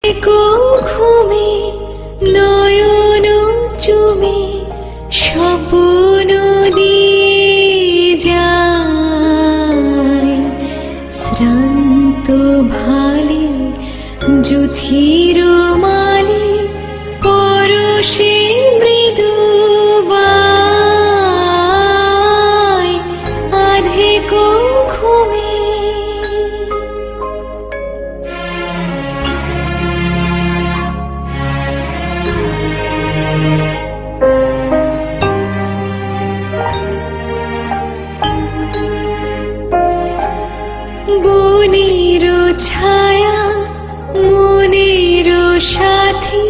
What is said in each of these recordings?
ঘুমে নয়ন চুমে স্বপ্ন দিয়ে যায় শ্রান্ত ভালে যুথির মালে পরশে মৃদু বায় আধে ঘুমে বনের ছায়া মনের সাথী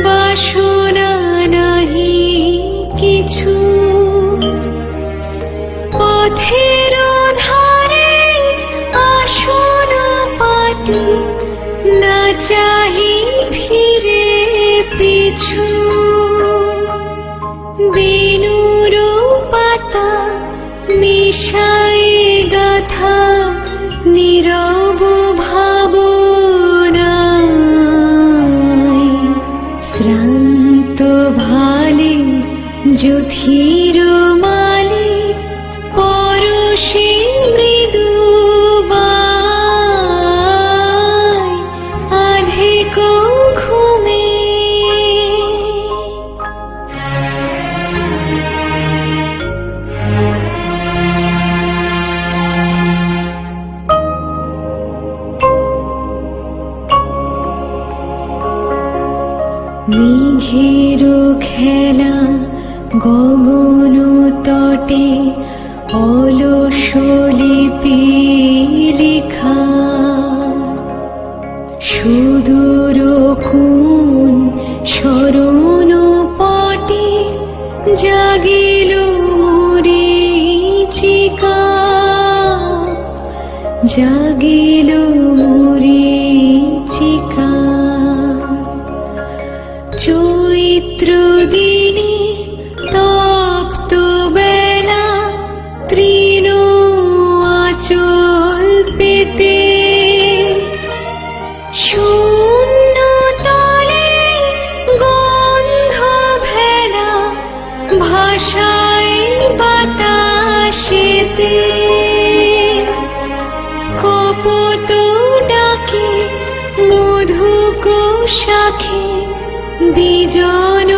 বাসনা নাহি কিছু পথের ধারে আসন পাতি না চাহি ফিরে পিছু বেনুর পাতা মিশাই গাথা নীরব ভাবনায় শ্রান্ত ভালে যুথির মালে পরশে মৃদু বায় আধে ঘুমে মেঘের খেলা গগন তটে অলস লিপি লেখা সুদূর কোন স্মরণ পটে জাগিল মরীচিকা জাগিল মরীচিকা চৈত্র দিনে তপ্ত বেলা তৃণ আঁচল পেতে শূন্য তলে গন্ধ ভেলা ভাষায় বাতাসেতে কপোত ডাকে মধুক শাখে বিজন